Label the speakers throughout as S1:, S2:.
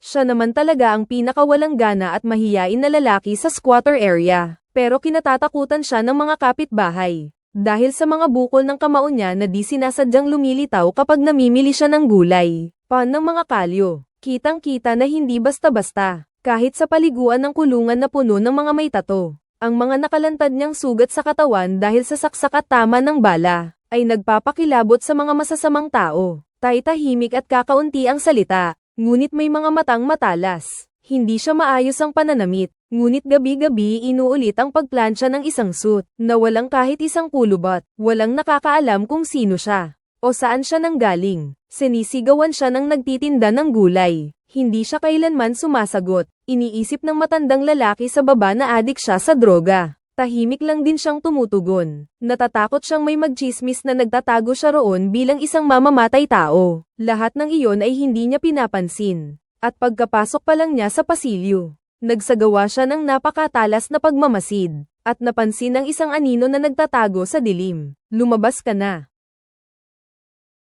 S1: Siya naman talaga ang pinakawalang gana at mahiyain na lalaki sa squatter area. Pero kinatatakutan siya ng mga kapitbahay. Dahil sa mga bukol ng kamao niya na di sinasadyang lumilitaw kapag namimili siya ng gulay. Pan ng mga kalyo. Kitang-kita na hindi basta-basta. Kahit sa paliguan ng kulungan na puno ng mga may tato. Ang mga nakalantad niyang sugat sa katawan dahil sa saksak at tama ng bala, ay nagpapakilabot sa mga masasamang tao. Tahimik at kakaunti ang salita, ngunit may mga matang matalas. Hindi siya maayos ang pananamit, ngunit gabi-gabi inuulit ang pagplansya ng isang suit, na walang kahit isang pulubot. Walang nakakaalam kung sino siya, o saan siya nanggaling. Sinisigawan siya ng nagtitinda ng gulay. Hindi siya kailanman sumasagot. Iniisip ng matandang lalaki sa baba na adik siya sa droga. Tahimik lang din siyang tumutugon. Natatakot siyang may magchismis na nagtatago siya roon bilang isang mamamatay tao. Lahat ng iyon ay hindi niya pinapansin. At pagkapasok pa lang niya sa pasilyo, nagsagawa siya ng napakatalas na pagmamasid. At napansin ang isang anino na nagtatago sa dilim. Lumabas ka na.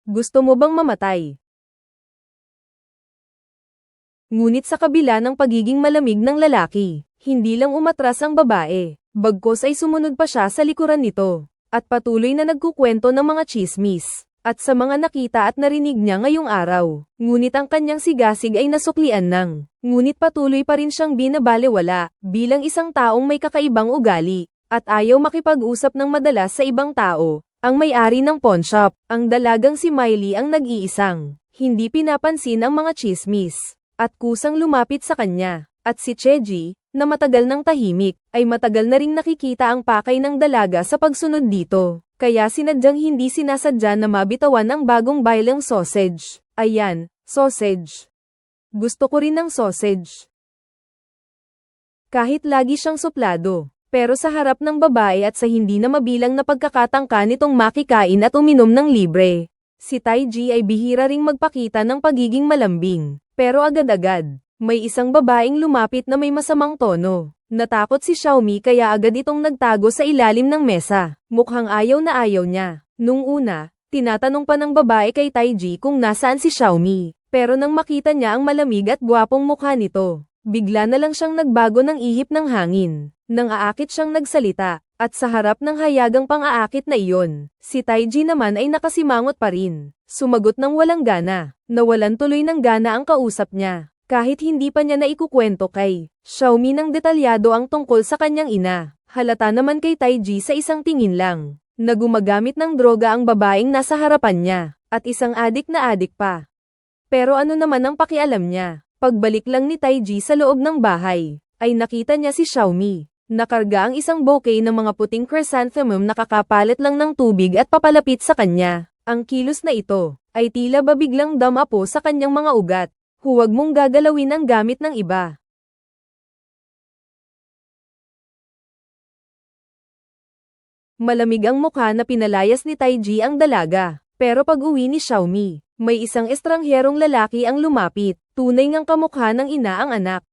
S1: Gusto mo bang mamatay? Ngunit sa kabila ng pagiging malamig ng lalaki, hindi lang umatras ang babae, bagkos ay sumunod pa siya sa likuran nito, at patuloy na nagkukwento ng mga chismis, at sa mga nakita at narinig niya ngayong araw. Ngunit ang kanyang sigasig ay nasuklian ng, ngunit patuloy pa rin siyang binabalewala, bilang isang taong may kakaibang ugali, at ayaw makipag-usap ng madalas sa ibang tao. Ang may-ari ng pawn shop, ang dalagang si Miley ang nag-iisang, hindi pinapansin ang mga chismis. At kusang lumapit sa kanya, at si Cheji, na matagal nang tahimik, ay matagal na ring nakikita ang pakay ng dalaga sa pagsunod dito. Kaya sinadyang hindi sinasadya na mabitawan ang bagong bailang sausage. Ayan, sausage. Gusto ko rin ng sausage. Kahit lagi siyang suplado, pero sa harap ng babae at sa hindi na mabilang na pagkakatangka nitong makikain at uminom ng libre, si Taiji ay bihira ring magpakita ng pagiging malambing. Pero agad-agad, may isang babaeng lumapit na may masamang tono. Natakot si Xiaomi kaya agad itong nagtago sa ilalim ng mesa. Mukhang ayaw na ayaw niya. Nung una, tinatanong pa ng babae kay Taiji kung nasaan si Xiaomi. Pero nang makita niya ang malamig at gwapong mukha nito, bigla na lang siyang nagbago ng ihip ng hangin. Nang aakit siyang nagsalita, at sa harap ng hayagang pang-aakit na iyon, si Taiji naman ay nakasimangot pa rin. Sumagot ng walang gana. Nawalan tuloy ng gana ang kausap niya. Kahit hindi pa niya naikukwento kay Xiaomi ng detalyado ang tungkol sa kanyang ina. Halata naman kay Taiji sa isang tingin lang, na gumagamit ng droga ang babaeng nasa harapan niya, at isang adik na adik pa. Pero ano naman ang pakialam niya? Pagbalik lang ni Taiji sa loob ng bahay, ay nakita niya si Xiaomi. Nakarga ang isang bouquet ng mga puting chrysanthemum na kakapalit lang ng tubig at papalapit sa kanya. Ang kilos na ito, ay tila ba biglang damapo sa kanyang mga ugat. Huwag mong gagalawin ang gamit ng iba. Malamig ang mukha na pinalayas ni Taiji ang dalaga. Pero pag-uwi ni Xiaomi, may isang estrangherong lalaki ang lumapit. Tunay ngang kamukha ng ina ang anak.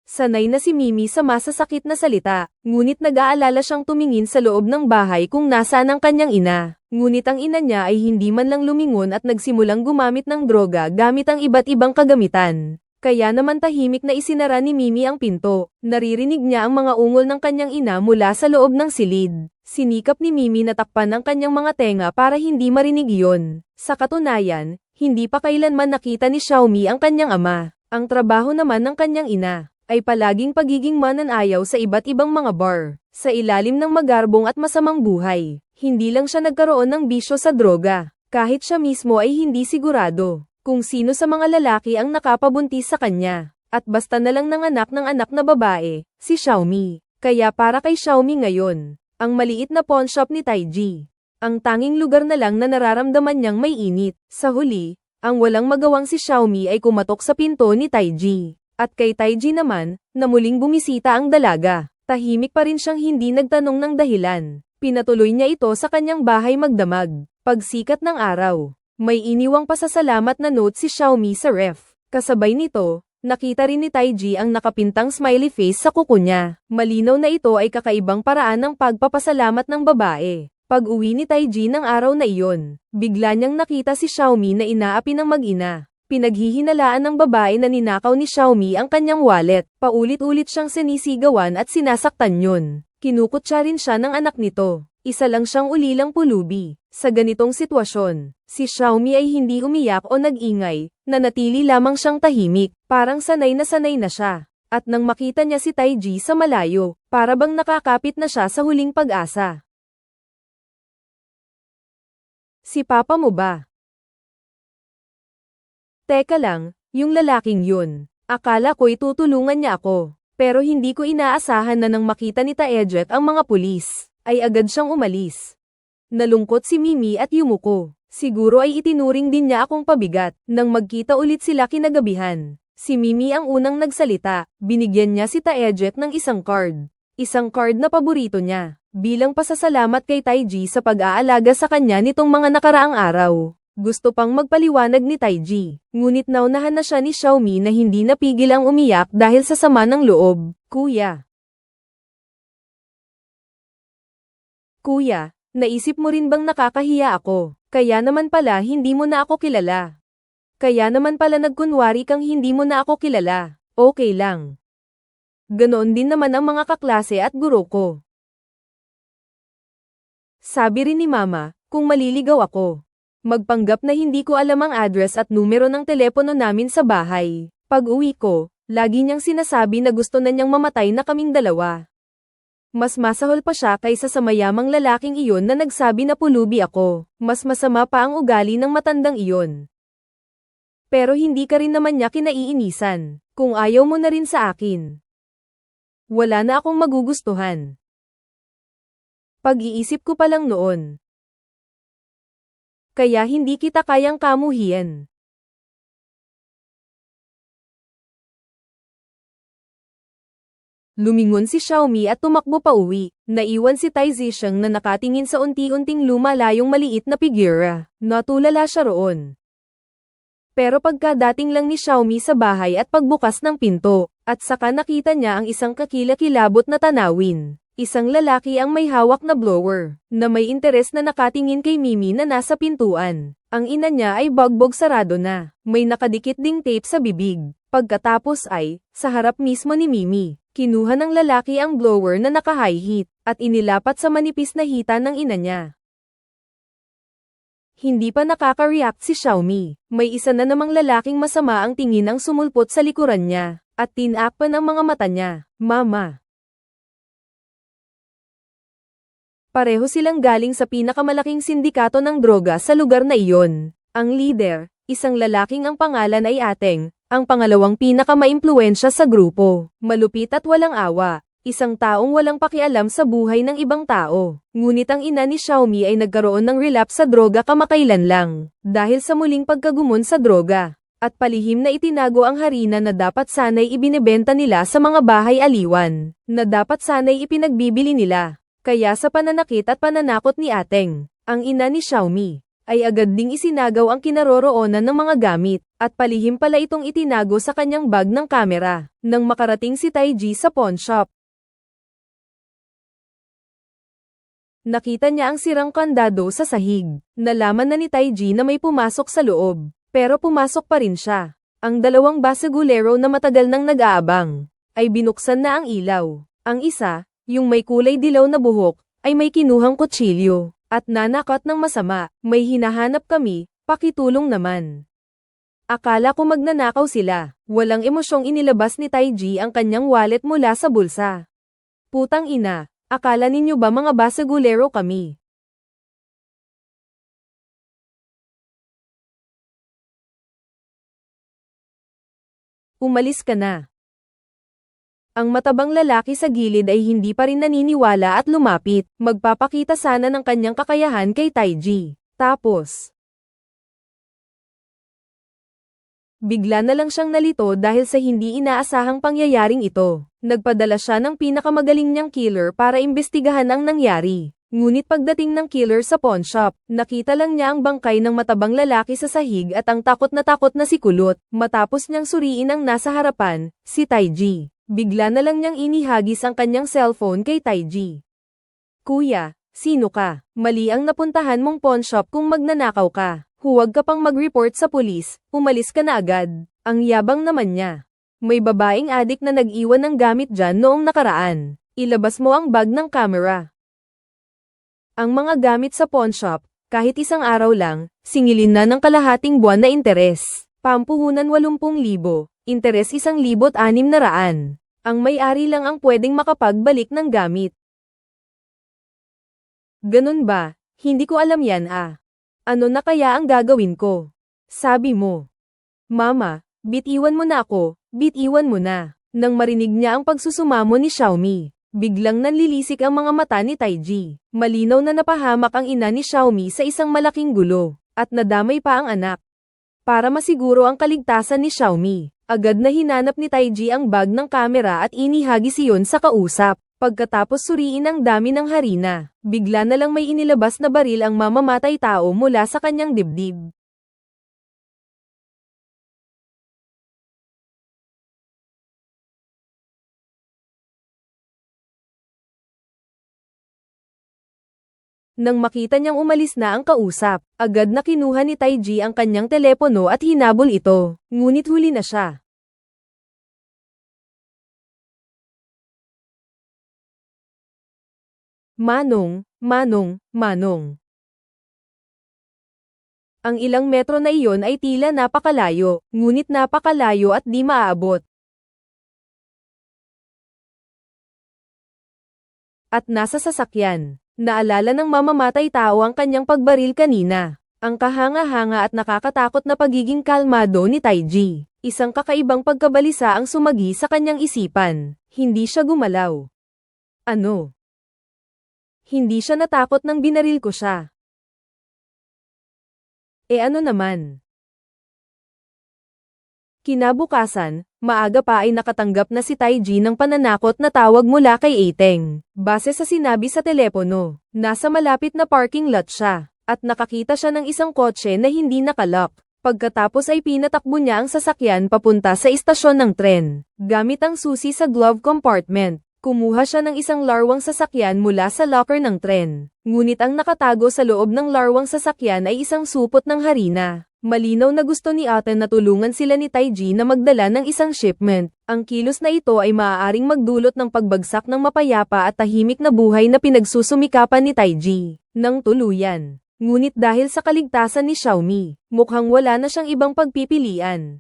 S1: Sanay na si Mimi sa masasakit na salita, ngunit nag-aalala siyang tumingin sa loob ng bahay kung nasaan ang kanyang ina. Ngunit ang ina niya ay hindi man lang lumingon at nagsimulang gumamit ng droga gamit ang iba't ibang kagamitan. Kaya naman tahimik na isinara ni Mimi ang pinto. Naririnig niya ang mga ungol ng kanyang ina mula sa loob ng silid. Sinikap ni Mimi na takpan ang kanyang mga tenga para hindi marinig iyon. Sa katunayan, hindi pa kailanman nakita ni Xiaomi ang kanyang ama. Ang trabaho naman ng kanyang ina ay palaging pagiging mananayaw sa iba't ibang mga bar, sa ilalim ng magarbong at masamang buhay. Hindi lang siya nagkaroon ng bisyo sa droga, kahit siya mismo ay hindi sigurado kung sino sa mga lalaki ang nakapabuntis sa kanya, at basta na lang nanganak ng anak na babae, si Xiaomi. Kaya para kay Xiaomi ngayon, ang maliit na pawn shop ni Taiji, ang tanging lugar na lang na nararamdaman niyang may init. Sa huli, ang walang magawang si Xiaomi ay kumatok sa pinto ni Taiji. At kay Taiji naman, na muling bumisita ang dalaga, tahimik pa rin siyang hindi nagtanong ng dahilan. Pinatuloy niya ito sa kanyang bahay magdamag. Pagsikat ng araw, may iniwang pasasalamat na note si Xiaomi sa ref. Kasabay nito, nakita rin ni Taiji ang nakapintang smiley face sa kuko niya. Malinaw na ito ay kakaibang paraan ng pagpapasalamat ng babae. Pag-uwi ni Taiji ng araw na iyon, bigla niyang nakita si Xiaomi na inaapi ng mag-ina. Pinaghihinalaan ng babae na ninakaw ni Xiaomi ang kanyang wallet. Paulit-ulit siyang sinisigawan at sinasaktan yun. Kinukutya rin siya ng anak nito. Isa lang siyang ulilang pulubi. Sa ganitong sitwasyon, si Xiaomi ay hindi umiyak o nag-ingay, nanatili lamang siyang tahimik, parang sanay na siya. At nang makita niya si Taiji sa malayo, para bang nakakapit na siya sa huling pag-asa. Si papa mo ba? Teka lang, yung lalaking yun. Akala ko'y tutulungan niya ako. Pero hindi ko inaasahan na nang makita ni Taejet ang mga pulis, ay agad siyang umalis. Nalungkot si Mimi at yumuko. Siguro ay itinuring din niya akong pabigat. Nang magkita ulit sila kinagabihan, si Mimi ang unang nagsalita. Binigyan niya si Taejet ng isang card. Isang card na paborito niya, bilang pasasalamat kay Taiji sa pag-aalaga sa kanya nitong mga nakaraang araw. Gusto pang magpaliwanag ni Taiji, ngunit naunahan na siya ni Xiaomi na hindi napigil ang umiyak dahil sa sama ng loob. Kuya, naisip mo rin bang nakakahiya ako? Kaya naman pala hindi mo na ako kilala. Kaya naman pala nagkunwari kang hindi mo na ako kilala. Okay lang. Ganoon din naman ang mga kaklase at guro ko. Sabi rin ni Mama, kung maliligaw ako, magpanggap na hindi ko alam ang address at numero ng telepono namin sa bahay. Pag-uwi ko, lagi niyang sinasabi na gusto na niyang mamatay na kaming dalawa. Mas masahol pa siya kaysa sa mayamang lalaking iyon na nagsabi na pulubi ako. Mas masama pa ang ugali ng matandang iyon. Pero hindi ka rin naman niya kinaiinisan, kung ayaw mo na rin sa akin. Wala na akong magugustuhan. Pag-iisip ko pa lang noon. Kaya hindi kita kayang kamuhian. Lumingon si Xiaomi at tumakbo pa uwi. Naiwan si Taiji siyang na nakatingin sa unti-unting lumalayong maliit na figura. Natulala siya roon. Pero pagkadating lang ni Xiaomi sa bahay at pagbukas ng pinto, at saka nakita niya ang isang kakilakilabot na tanawin. Isang lalaki ang may hawak na blower, na may interes na nakatingin kay Mimi na nasa pintuan. Ang ina niya ay bagbog sarado na, may nakadikit ding tape sa bibig. Pagkatapos ay, sa harap mismo ni Mimi, kinuha ng lalaki ang blower na naka-high heat, at inilapat sa manipis na hita ng ina niya. Hindi pa nakaka-react si Xiaomi, may isa na namang lalaking masama ang tingin ang sumulpot sa likuran niya, at tinakpan ang mga mata niya. Mama. Pareho silang galing sa pinakamalaking sindikato ng droga sa lugar na iyon. Ang leader, isang lalaking ang pangalan ay Ateng, ang pangalawang pinakamaimpluwensya sa grupo. Malupit at walang awa, isang taong walang pakialam sa buhay ng ibang tao. Ngunit ang ina ni Xiaomi ay nagkaroon ng relapse sa droga kamakailan lang, dahil sa muling pagkagumon sa droga. At palihim na itinago ang harina na dapat sanay ibinebenta nila sa mga bahay aliwan, na dapat sanay ipinagbibili nila. Kaya sa pananakit at pananakot ni Ateng, ang ina ni Xiaomi, ay agad ding isinagaw ang kinaroroonan ng mga gamit, at palihim pala itong itinago sa kanyang bag ng kamera, nang makarating si Taiji sa pawn shop. Nakita niya ang sirang kandado sa sahig. Nalaman na ni Taiji na may pumasok sa loob, pero pumasok pa rin siya. Ang dalawang basagulero na matagal nang nag-aabang, ay binuksan na ang ilaw. Ang isa, yung may kulay dilaw na buhok, ay may kinuhang kutsilyo, at nanakot ng masama. May hinahanap kami, pakitulong naman. Akala ko magnanakaw sila. Walang emosyong inilabas ni Taiji ang kanyang wallet mula sa bulsa. Putang ina, akala ninyo ba mga basagulero kami? Umalis ka na. Ang matabang lalaki sa gilid ay hindi pa rin naniniwala at lumapit, magpapakita sana ng kanyang kakayahan kay Taiji. Tapos, bigla na lang siyang nalito dahil sa hindi inaasahang pangyayaring ito. Nagpadala siya ng pinakamagaling niyang killer para imbestigahan ang nangyari. Ngunit pagdating ng killer sa pawn shop, nakita lang niya ang bangkay ng matabang lalaki sa sahig at ang takot na si Kulot. Matapos niyang suriin ang nasa harapan, si Taiji. Bigla na lang niyang inihagis ang kanyang cellphone kay Taiji. Kuya, sino ka? Mali ang napuntahan mong pawn shop kung magnanakaw ka. Huwag ka pang mag-report sa pulis, umalis ka na agad. Ang yabang naman niya. May babaeng adik na nag-iwan ng gamit dyan noong nakaraan. Ilabas mo ang bag ng camera. Ang mga gamit sa pawn shop, kahit isang araw lang, singilin na ng kalahating buwan na interes. Pampuhunan 80,000, interes 1,600. Ang may-ari lang ang pwedeng makapagbalik ng gamit. Ganun ba? Hindi ko alam yan ah. Ano na kaya ang gagawin ko? Sabi mo. Mama, bitiwan mo na ako, bitiwan mo na. Nang marinig niya ang pagsusumamo ni Xiaomi, biglang nanlilisik ang mga mata ni Taiji. Malinaw na napahamak ang ina ni Xiaomi sa isang malaking gulo, at nadamay pa ang anak. Para masiguro ang kaligtasan ni Xiaomi, agad na hinanap ni Taiji ang bag ng kamera at inihagis iyon sa kausap. Pagkatapos suriin ang dami ng harina, bigla na lang may inilabas na baril ang mamamatay tao mula sa kanyang dibdib. Nang makita niyang umalis na ang kausap, agad na kinuha ni Taiji ang kanyang telepono at hinabol ito, ngunit huli na siya. Manong, Manong, Manong. Ang ilang metro na iyon ay tila napakalayo, ngunit napakalayo at di maaabot. At nasa sasakyan, naalala ng mamamatay tao ang kanyang pagbaril kanina. Ang kahanga-hanga at nakakatakot na pagiging kalmado ni Taiji. Isang kakaibang pagkabalisa ang sumagi sa kanyang isipan. Hindi siya gumalaw. Ano? Hindi siya natakot nang binaril ko siya. Ano naman? Kinabukasan, maaga pa ay nakatanggap na si Taiji ng pananakot na tawag mula kay Eiteng. Base sa sinabi sa telepono, nasa malapit na parking lot siya, at nakakita siya ng isang kotse na hindi nakalock. Pagkatapos ay pinatakbo niya ang sasakyan papunta sa istasyon ng tren. Gamit ang susi sa glove compartment, kumuha siya ng isang larwang sasakyan mula sa locker ng tren. Ngunit ang nakatago sa loob ng larwang sasakyan ay isang supot ng harina. Malinaw na gusto ni Aten na tulungan sila ni Taiji na magdala ng isang shipment. Ang kilos na ito ay maaaring magdulot ng pagbagsak ng mapayapa at tahimik na buhay na pinagsusumikapan ni Taiji ng tuluyan. Ngunit dahil sa kaligtasan ni Xiaomi, mukhang wala na siyang ibang pagpipilian.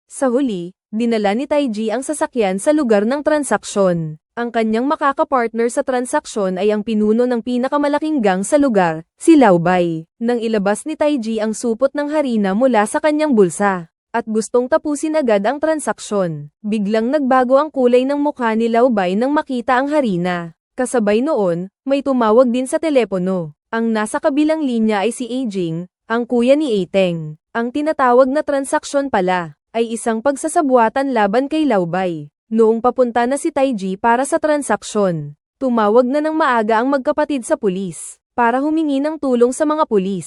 S1: Sa huli, dinala ni Taiji ang sasakyan sa lugar ng transaksyon. Ang kanyang makakapartner sa transaksyon ay ang pinuno ng pinakamalaking gang sa lugar, si Laobay. Nang ilabas ni Taiji ang supot ng harina mula sa kanyang bulsa, at gustong tapusin agad ang transaksyon, biglang nagbago ang kulay ng mukha ni Laobay nang makita ang harina. Kasabay noon, may tumawag din sa telepono. Ang nasa kabilang linya ay si Ajing, ang kuya ni Eiteng. Ang tinatawag na transaksyon pala, ay isang pagsasabuatan laban kay Laobay. Noong papunta na si Taiji para sa transaksyon, tumawag na ng maaga ang magkapatid sa pulis, para humingi ng tulong sa mga pulis.